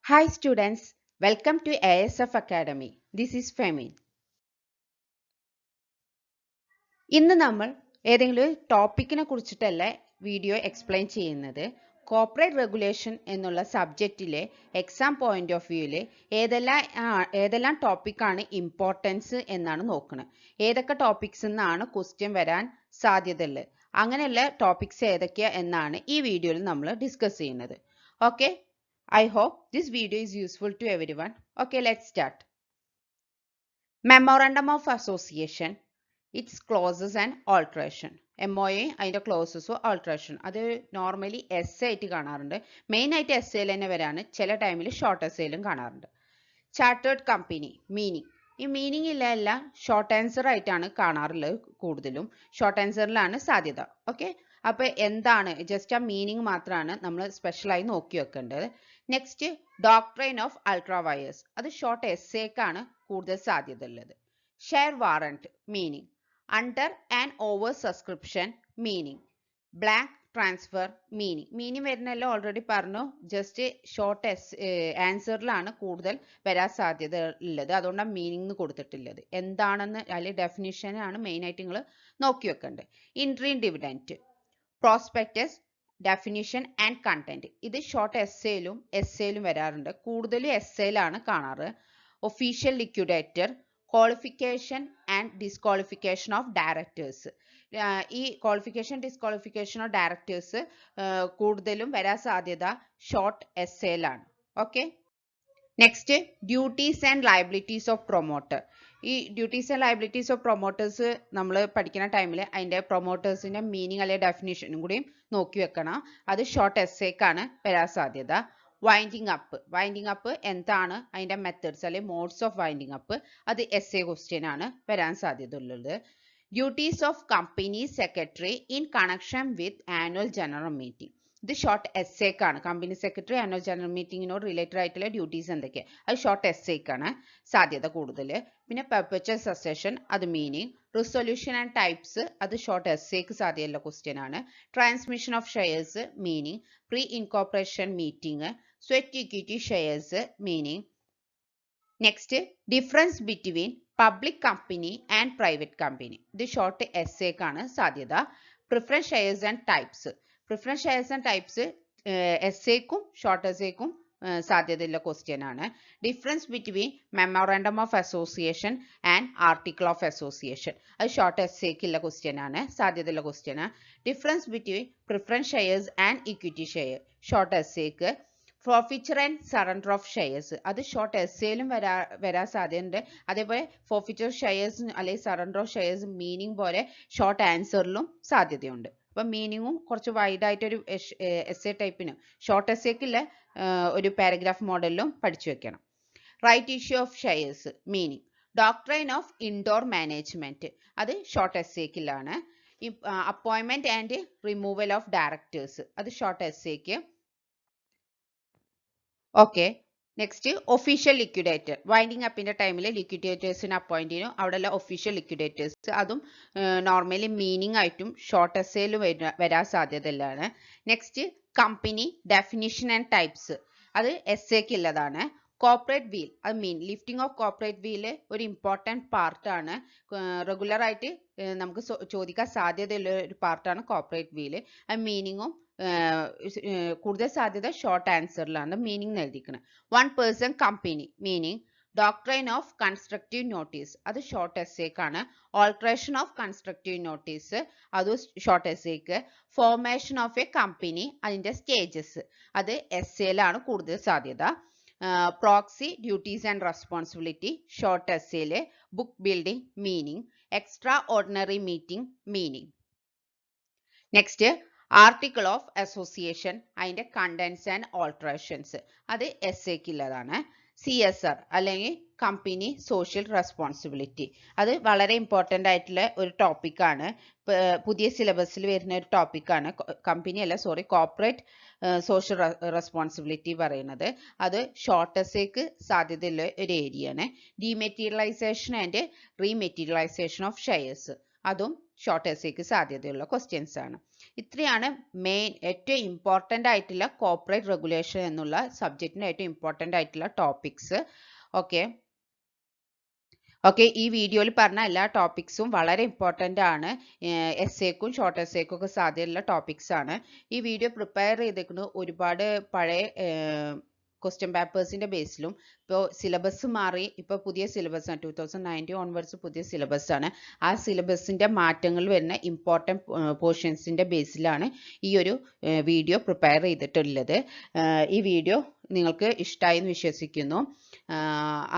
Hi students, welcome to ASF Academy. This is Femin. ഇന്ന് നമ്മൾ ഏതെങ്കിലും ടോപ്പിക്കിനെ കുറിച്ചിട്ടല്ല വീഡിയോ എക്സ്പ്ലെയിൻ ചെയ്യുന്നത്. കോർപ്പറേറ്റ് റെഗുലേഷൻ എന്നുള്ള സബ്ജക്റ്റിലെ എക്സാം പോയിന്റ് ഓഫ് വ്യൂവിൽ ഏതെല്ലാം ടോപ്പിക്കാണ് ഇമ്പോർട്ടൻസ് എന്നാണ് നോക്കുന്നത്. ഏതൊക്കെ ടോപ്പിക്സ് നിന്നാണ് ക്വസ്റ്റ്യൻ വരാൻ സാധ്യതയുള്ളത്, അങ്ങനെയുള്ള ടോപ്പിക്സ് ഏതൊക്കെയാ എന്നാണ് ഈ വീഡിയോയിൽ നമ്മൾ ഡിസ്കസ് ചെയ്യുന്നത്. Okay, I hope this video is useful to everyone. Okay, let's start. Memorandum of Association, its clauses and alteration. MOA അതിന്റെ clauses alteration. അത് നോർമലി എസ് ആയിട്ട് കാണാറുണ്ട്. മെയിൻ ആയിട്ട് എസ് എയിൽ തന്നെ വരാണ്, ചില ടൈമിൽ ഷോർട്ട് എസ് എയിലും കാണാറുണ്ട്. Chartered company meaning. ഈ മീനിങ് ഇല്ല എല്ലാം ഷോർട്ട് ആൻസർ ആയിട്ടാണ് കാണാറുള്ളത്. കൂടുതലും ഷോർട്ട് ആൻസറിലാണ് സാധ്യത. ഓക്കെ, അപ്പൊ എന്താണ് ജസ്റ്റ് ആ മീനിങ് മാത്രമാണ് നമ്മൾ സ്പെഷ്യലായി നോക്കി വെക്കേണ്ടത്. Next, doctrine of ultra vires. അത് ഷോർട്ട് എസ്സേക്കാണ് കൂടുതൽ സാധ്യത ഉള്ളത്. Share warrant meaning. Under and over subscription meaning. Blank transfer meaning വരുന്നല്ലോ ഓൾറെഡി പറഞ്ഞു. ജസ്റ്റ് ഷോർട്ട് ആൻസറിലാണ് കൂടുതൽ വരാൻ സാധ്യത ഉള്ളത്, അതുകൊണ്ടാണ് മീനിങ് കൊടുത്തിട്ടുള്ളത്. എന്താണെന്ന് അല്ലെങ്കിൽ ഡെഫിനിഷനാണ് മെയിൻ ആയിട്ട് നിങ്ങൾ നോക്കി വെക്കേണ്ടത്. Interim dividend. Prospectus definition and content. ഇത് ഷോർട്ട് എസ്സേയിലും വരാറുണ്ട്, കൂടുതലും എസ്സേയിലാണ് കാണാറ്. Official liquidator. Qualification and disqualification of directors. ഈ ക്വാളിഫിക്കേഷൻ ഡിസ്ക്വാളിഫിക്കേഷൻ ഓഫ് ഡയറക്ടേഴ്സ് കൂടുതലും വരാൻ സാധ്യത ഷോർട്ട് എസ്സേയിലാണ്. Okay, next, duties and liabilities of promoter. ഈ duties and liabilities of promoters നമ്മൾ പഠിക്കുന്ന ടൈമിൽ അതിൻ്റെ പ്രൊമോട്ടേഴ്സിൻ്റെ മീനിങ് അല്ലെങ്കിൽ ഡെഫിനിഷനും കൂടിയും നോക്കി വെക്കണം. അത് ഷോർട്ട് എസ്സേക്കാണ് വരാൻ സാധ്യത. വൈൻഡിങ് അപ്പ് എന്താണ് അതിൻ്റെ മെത്തേഡ്സ് അല്ലെങ്കിൽ മോഡ്സ് ഓഫ് വൈൻഡിങ് അപ്പ്, അത് എസ്സേ ക്വസ്റ്റ്യൻ ആണ് വരാൻ സാധ്യത ഉള്ളത്. Duties of company secretary in connection with annual general meeting. ഇത് ഷോർട്ട് എസ്സേക്കാണ്. കമ്പനി സെക്രട്ടറി ആനുവൽ ജനറൽ മീറ്റിങ്ങിനോട് റിലേറ്റഡ് ആയിട്ടുള്ള ഡ്യൂട്ടീസ് എന്തൊക്കെയാണ്, അത് ഷോർട്ട് എസ്സേക്കാണ് സാധ്യത കൂടുതൽ. പിന്നെ പെർപെച്വൽ സക്സഷൻ, അത് മീനിങ്. റിസൊല്യൂഷൻ ആൻഡ് ടൈപ്സ്, അത് ഷോർട്ട് എസ്സേക്ക് സാധ്യതയുള്ള ക്വസ്റ്റ്യൻ ആണ്. Transmission of shares meaning. Pre incorporation meeting. Sweat equity shares meaning. Next, difference between public company and private company. ഇത് ഷോർട്ട് എസ്സേക്കാണ് സാധ്യത. Preference shares and types. Preference shares and types എസ്സേക്കും short എസ്സേക്കും സാധ്യതയുള്ള question ആണ്. Difference between memorandum of association and article of association, അത് short എസ്സേക്കുള്ള question ആണ്, സാധ്യതയുള്ള question. Difference between preference shares and equity share, short എസ്സേക്ക്. Forfeiture and surrender of shares, അത് ഷോർട്ട് എസ്സേയിലും വരാൻ സാധ്യതയുണ്ട്. അതേപോലെ ഫോർഫിച്ചർ ഷെയർസ് അല്ലെങ്കിൽ സറണ്ടർ ഓഫ് ഷെയർസ് മീനിങ് പോലെ ഷോർട്ട് ആൻസറിലും സാധ്യതയുണ്ട്. അപ്പം മീനിങ്ങും കുറച്ച് വൈഡായിട്ടൊരു എസ്സേ ടൈപ്പിന് ഷോർട്ട് എസ്സേക്കുള്ള ഒരു പാരഗ്രാഫ് മോഡലിലും പഠിച്ചു വെക്കണം. Right issue of shares meaning. Doctrine of indoor management, അത് ഷോർട്ട് എസ്സേക്കിലാണ്. അപ്പോയിൻമെന്റ് ആൻഡ് റിമൂവൽ ഓഫ് ഡയറക്ടേഴ്സ്, അത് ഷോർട്ട് എസ്സേക്ക്. Okay, next, official liquidator. Winding അപ്പിന്റെ ടൈമിൽ ലിക്വിഡേറ്റേഴ്സിനെ അപ്പോയിന്റ് ചെയ്യും, അവിടെയുള്ള ഒഫീഷ്യൽ ലിക്വിഡേറ്റേഴ്സ്, അതും നോർമലി മീനിങ് ആയിട്ടും ഷോർട്ട് എസ്സേയിൽ വരാൻ സാധ്യതയുള്ളതാണ്. Next, company definition and types, അത് എസ്സേക്ക് ഉള്ളതാണ്. കോർപ്പറേറ്റ് വീൽ, അത് ലിഫ്റ്റിംഗ് ഓഫ് കോർപ്പറേറ്റ് വീല് ഒരു ഇമ്പോർട്ടൻറ്റ് പാർട്ടാണ്. റെഗുലർ ആയിട്ട് നമുക്ക് ചോദിക്കാൻ സാധ്യതയുള്ള ഒരു പാർട്ടാണ് കോർപ്പറേറ്റ് വീല്. അത് മീനിങ്ങും കൂടുതൽ സാധ്യത ഷോർട്ട് ആൻസറിലാണ് മീനിങ് എഴുതിക്കുന്നത്. One person company meaning. Doctrine of constructive notice, അത് ഷോർട്ട് എസ്സേക്കാണ്. ഓൾട്ടറേഷൻ ഓഫ് കൺസ്ട്രക്റ്റീവ് നോട്ടീസ്, അത് ഷോർട്ട് എസ്സേക്ക്. ഫോർമേഷൻ ഓഫ് എ കമ്പനി, അതിൻ്റെ സ്റ്റേജസ്, അത് എസ്സേയിലാണ് കൂടുതൽ സാധ്യത. Proxy duties and responsibility, short എസ്സേയില്. Book building meaning. Extra ordinary meeting meaning. Next, article of association, അതിൻ്റെ കണ്ടന്റ്സ് ആൻഡ് ഓൾട്ടറേഷൻസ്, അത് എസ്സേക്കുള്ളതാണ്. CSR അല്ലെങ്കിൽ കമ്പനി സോഷ്യൽ റെസ്പോൺസിബിലിറ്റി, അത് വളരെ ഇമ്പോർട്ടൻ്റ് ആയിട്ടുള്ള ഒരു ടോപ്പിക്കാണ്. പുതിയ സിലബസിൽ വരുന്ന ഒരു ടോപ്പിക്കാണ്. കോർപ്പറേറ്റ് സോഷ്യൽ റെസ്പോൺസിബിലിറ്റി പറയുന്നത്. അത് ഷോർട്ട് എസ്സേക്ക് സാധ്യതയുള്ള ഒരു ഏരിയയാണ്. Dematerialisation and rematerialisation of shares, അതും ഷോർട്ട് എസ്സേക്ക് സാധ്യതയുള്ള ക്വസ്റ്റ്യൻസ് ആണ്. ഇത്രയാണ് മെയിൻ ഏറ്റവും ഇമ്പോർട്ടൻ്റ് ആയിട്ടുള്ള കോർപ്പറേറ്റ് റെഗുലേഷൻ എന്നുള്ള സബ്ജക്റ്റിൻ്റെ ഏറ്റവും ഇമ്പോർട്ടൻ്റ് ആയിട്ടുള്ള ടോപ്പിക്സ്. ഓക്കെ ഈ വീഡിയോയിൽ പറഞ്ഞ എല്ലാ ടോപ്പിക്സും വളരെ ഇമ്പോർട്ടൻ്റ് ആണ്. എസ്സേക്കും ഷോർട്ട് എസ്സേക്കും ഒക്കെ സാധ്യതയുള്ള ടോപ്പിക്സ് ആണ്. ഈ വീഡിയോ പ്രിപ്പയർ ചെയ്തേക്കുന്നത് ഒരുപാട് പഴയ ക്വസ്റ്റ്യൻ പേപ്പേഴ്സിൻ്റെ ബേസിലും ഇപ്പോൾ സിലബസ് മാറി ഇപ്പോൾ പുതിയ സിലബസ് ആണ് 2019 ഓൺവേർഡ്സ് പുതിയ സിലബസ് ആണ്. ആ സിലബസിൻ്റെ മാറ്റങ്ങൾ വരുന്ന ഇമ്പോർട്ടൻ്റ് പോർഷൻസിൻ്റെ ബേസിലാണ് ഈ ഒരു വീഡിയോ പ്രിപ്പയർ ചെയ്തിട്ടുള്ളത്. ഈ വീഡിയോ നിങ്ങൾക്ക് ഇഷ്ടമായി എന്ന് വിശ്വസിക്കുന്നു.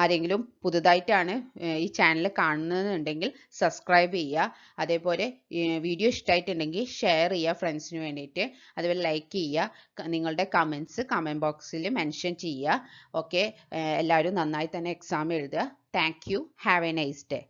ആരെങ്കിലും പുതുതായിട്ടാണ് ഈ ചാനൽ കാണുന്നതെന്നുണ്ടെങ്കിൽ സബ്സ്ക്രൈബ് ചെയ്യുക. അതേപോലെ വീഡിയോ ഇഷ്ടമായിട്ടുണ്ടെങ്കിൽ ഷെയർ ചെയ്യുക ഫ്രണ്ട്സിന് വേണ്ടിയിട്ട്. അതുപോലെ ലൈക്ക് ചെയ്യുക. നിങ്ങളുടെ കമൻസ് കമൻറ്റ് ബോക്സിൽ മെൻഷൻ ചെയ്യുക. ഓക്കെ എല്ലാവരും നന്നായി തന്നെ എക്സാം എഴുതുക. Thank you. Have A nice day.